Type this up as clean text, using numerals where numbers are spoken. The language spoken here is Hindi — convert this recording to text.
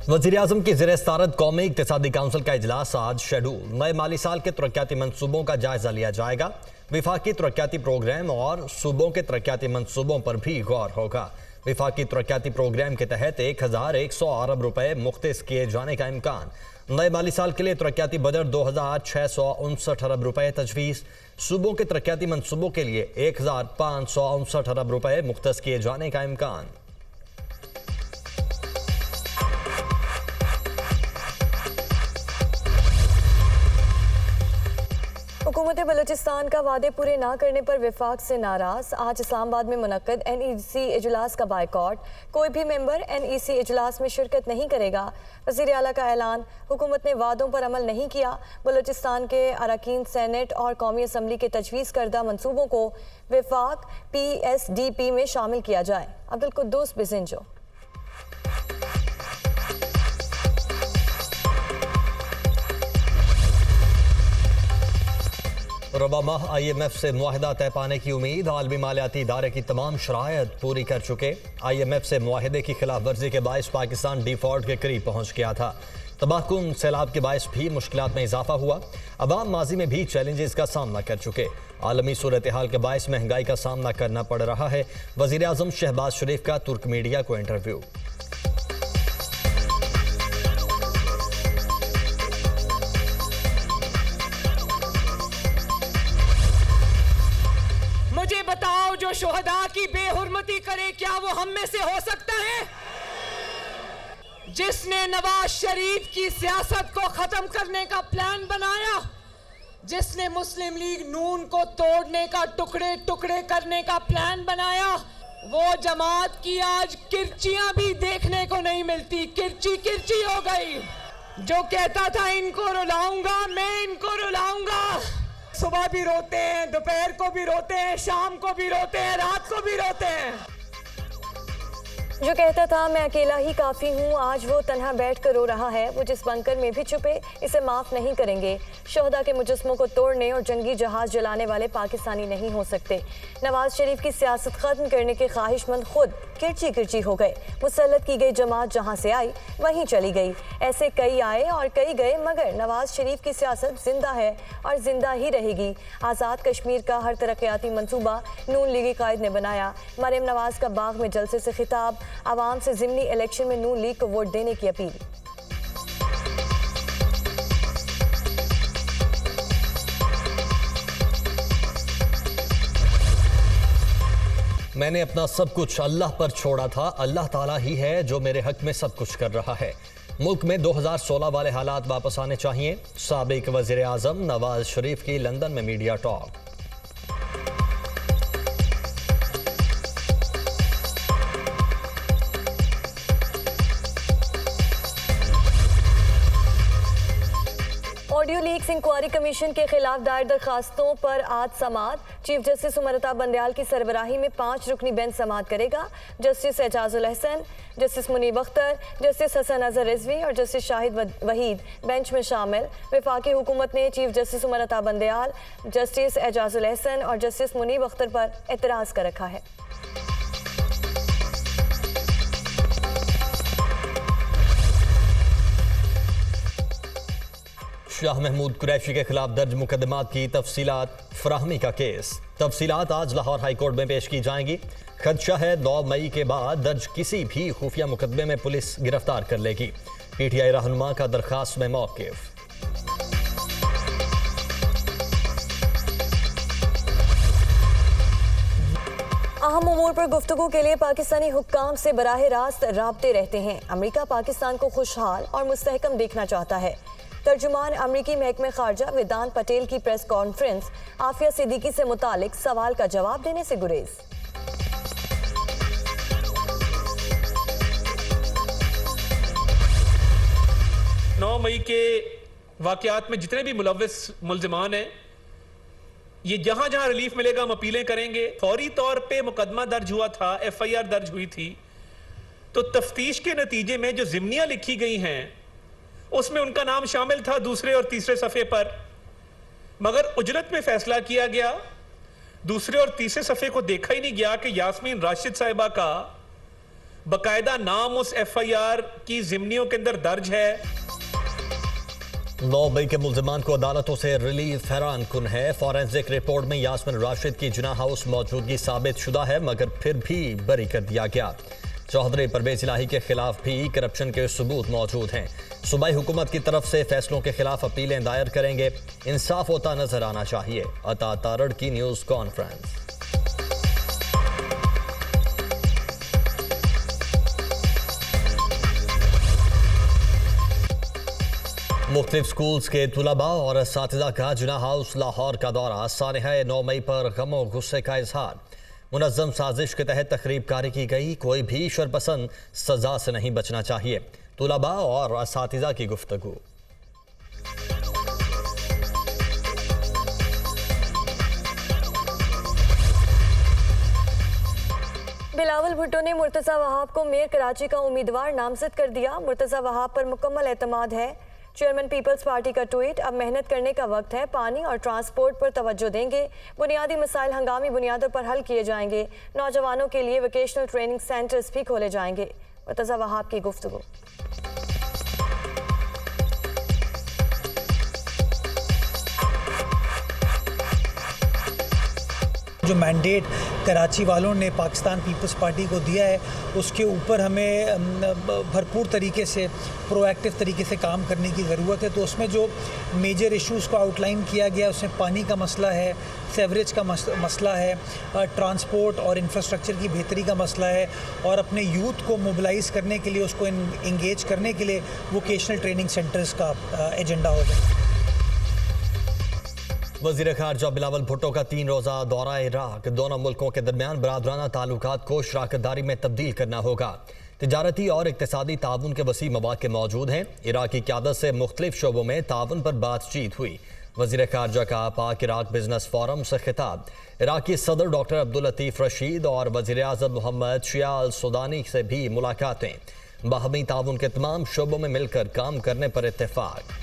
वज़ीर-ए-आज़म की ज़ेर-ए-सदारत कौमी इक़्तिसादी काउंसिल का इजलास आज शेड्यूल। नए माली साल के तरक्याती मंसूबों का जायजा लिया जाएगा। विफाकी तरक्याती प्रोग्राम और सूबों के तरक्याती मंसूबों पर भी गौर होगा। विफाकी तरक्याती प्रोग्राम के तहत 1100 अरब रुपए मुख्तस किए जाने का इम्कान। नए माली साल के लिए तरक्याती बजट 2659 अरब रुपए तजवीज़। सूबों के तरक्याती मंसूबों के लिए 1559 अरब रुपए मुख्तस किए जाने का इम्कान। हुकूमत बलूचिस्तान का वादे पूरे ना करने पर विफाक से नाराज। आज इस्लामाबाद में मुनक्कद NEC इजलास का बायकॉट। कोई भी मेंबर NEC इजलास में शिरकत नहीं करेगा। वज़ीर आला का ऐलान। हुकूमत ने वादों पर अमल नहीं किया। बलूचिस्तान के अरकान सेनेट और कौमी असम्बली के तजवीज़ करदा मनसूबों को विफाक PSDP में शामिल किया जाए। अब्दुल कुद्दूस बिजिंजो। रबा माह IMF से मुआहदा तय पाने की उम्मीद। आलमी मालियाती इदारे की तमाम शराइत पूरी कर चुके। IMF से मुआहदे की खिलाफ वर्जी के बायस पाकिस्तान डिफॉल्ट के करीब पहुंच गया था। तबाहकुन सैलाब के बायस भी मुश्किलात में इजाफा हुआ। अवाम माजी में भी चैलेंजेस का सामना कर चुके। आलमी सूरत हाल के बायस महंगाई का सामना करना पड़ रहा है। वज़ीर आज़म शहबाज शरीफ का तुर्क मीडिया को इंटरव्यू। मुझे बताओ, जो शोहदा की बेहुरमती करे क्या वो हम में से हो सकता है? जिसने नवाज शरीफ की सियासत को खत्म करने का प्लान बनाया, जिसने मुस्लिम लीग नून को तोड़ने का, टुकड़े टुकड़े करने का प्लान बनाया, वो जमात की आज किरचियां भी देखने को नहीं मिलती। किरची किरची हो गई। जो कहता था इनको रुलाऊंगा, मैं इनको रुलाऊंगा, सुबह भी रोते हैं, दोपहर को भी रोते हैं, शाम को भी रोते हैं, रात को भी रोते हैं। जो कहता था मैं अकेला ही काफ़ी हूँ, आज वो तन्हा बैठ कर रो रहा है। वो जिस बंकर में भी छुपे, इसे माफ़ नहीं करेंगे। शोहदा के मुजस्मों को तोड़ने और जंगी जहाज जलाने वाले पाकिस्तानी नहीं हो सकते। नवाज शरीफ की सियासत ख़त्म करने के ख्वाहिशमंद खुद किरची किरची हो गए। मुसल्लत की गई जमात जहाँ से आई वहीं चली गई। ऐसे कई आए और कई गए, मगर नवाज शरीफ की सियासत जिंदा है और जिंदा ही रहेगी। आज़ाद कश्मीर का हर तरक्याती मंसूबा नून लीगी कायद ने बनाया। मरियम नवाज का बाग में जलसे से खिताब। आवाम से ज़िमनी इलेक्शन में नून लीग को वोट देने की अपील। मैंने अपना सब कुछ अल्लाह पर छोड़ा था। अल्लाह ताला ही है जो मेरे हक में सब कुछ कर रहा है। मुल्क में 2016 वाले हालात वापस आने चाहिए। साबिक वज़ीर आज़म नवाज शरीफ की लंदन में media talk. Audio leaks inquiry commission के खिलाफ दायर दरखास्तों पर आज समाअत। चीफ जस्टिस उमरता बंदयाल की सरबराही में 5 रुकनी बेंच समाअत करेगा। Justice Ijazul Ahsan, justice Munib Akhtar, justice Hasan Azhar Rizvi और जस्टिस शाहिद वहीद बेंच में शामिल। वफाकी हुकूमत ने chief justice Umar Ata Bandial, justice Ijazul Ahsan और जस्टिस मुनीब अख्तर पर एतराज़ कर रखा है। शाह महमूद कुरैशी के खिलाफ दर्ज मुकदमात की तफसीलात फराहमी का केस। तफसीलात आज लाहौर हाई कोर्ट में पेश की जाएंगी। खदशा है 9 मई के बाद दर्ज किसी भी खुफिया मुकदमे में पुलिस गिरफ्तार कर लेगी। PTI रहनुमा का दरखास्त में मौक़िफ़। अहम उमूर पर गुफ्तगू के लिए पाकिस्तानी हुक्काम से बराह रास्त राब्ते रहते हैं। अमरीका पाकिस्तान को खुशहाल और मुस्तहकम देखना चाहता है। तर्जुमान अमरीकी महकमे खारजा वेदांत पटेल की प्रेस कॉन्फ्रेंस आफिया सिद्दीकी से मुतालिक सवाल का जवाब देने से गुरेज। नौ मई के वाकयात में जितने भी मुलव्विस मुल्जिमान हैं, ये जहां जहां रिलीफ मिलेगा हम अपीलें करेंगे। फौरी तौर पे मुकदमा दर्ज हुआ था, FIR दर्ज हुई थी, तो तफ्तीश के नतीजे में जो जिम्नियां लिखी गई हैं उसमें उनका नाम शामिल था दूसरे और तीसरे सफ़े पर, मगर उजरत में फैसला किया गया। दूसरे और तीसरे सफ़े को देखा ही नहीं गया कि यास्मीन राशिद साहिबा का बाकायदा नाम उस FIR की जिमनियों के अंदर दर्ज है। 9 मई के मुल्जिमान को अदालतों से रिलीफ हैरान कुन है। फॉरेंसिक रिपोर्ट में यास्मिन राशिद की जिना हाउस मौजूदगी साबित शुदा है, मगर फिर भी बरी कर दिया गया। चौधरी परवेज इलाही के खिलाफ भी करप्शन के सबूत मौजूद हैं। सूबाई हुकूमत की तरफ से फैसलों के खिलाफ अपीलें दायर करेंगे। इंसाफ होता नजर आना चाहिए। अता तारड़ की न्यूज कॉन्फ्रेंस। मुख्तलिफ स्कूल्स के तुलबा और असातिज़ा का जिना हाउस लाहौर का दौरा। सानिहा 9 मई पर गम गुस्से का इजहार। मुनज़्ज़म साजिश के तहत तकरीबकारी की गई, कोई भी शरपसंद सजा से नहीं बचना चाहिए। तुलबा और असातिज़ा की गुफ्तगू। बिलावल भुट्टो ने मुर्तज़ा वहाब को मेयर कराची का उम्मीदवार नामजद कर दिया। मुर्तज़ा वहाब पर मुकम्मल एतमाद है। चेयरमैन पीपल्स पार्टी का ट्वीट, अब मेहनत करने का वक्त है, पानी और ट्रांसपोर्ट पर तवज्जो देंगे, बुनियादी मसाइल हंगामी बुनियादों पर हल किए जाएंगे, नौजवानों के लिए वोकेशनल ट्रेनिंग सेंटर्स भी खोले जाएंगे। मुर्तज़ा वहाब की गुफ्तगू। जो मैंडेट कराची वालों ने पाकिस्तान पीपल्स पार्टी को दिया है, उसके ऊपर हमें भरपूर तरीके से प्रोएक्टिव तरीके से काम करने की ज़रूरत है। तो उसमें जो मेजर इश्यूज़ को आउटलाइन किया गया, उसमें पानी का मसला है, सेवरेज का मसला है, ट्रांसपोर्ट और इंफ्रास्ट्रक्चर की बेहतरी का मसला है, और अपने यूथ को मोबिलाइज़ करने के लिए, उसको इंगेज करने के लिए वोकेशनल ट्रेनिंग सेंटर्स का एजेंडा होगा। वज़ीर ख़ारजा बिलावल भुट्टो का 3 रोज़ा दौरा इराक। दोनों मुल्कों के दरमियान बरादराना ताल्लुकात को शराकतदारी में तब्दील करना होगा। तिजारती और इक़्तिसादी ताउन के वसी मवाक़े मौजूद हैं। इराक़ी क़यादत से मुख्तलिफ शोबों में ताउन पर बातचीत हुई। वज़ीर ख़ारजा का पाक इराक बिजनेस फोरम से खिताब। इराक़ी सदर डॉक्टर अब्दुल लतीफ़ रशीद और वज़ीर आज़म मोहम्मद शिया अल सुदानी से भी मुलाकातें। बाहमी ताउन के तमाम शोबों में मिलकर काम करने पर इत्तेफाक।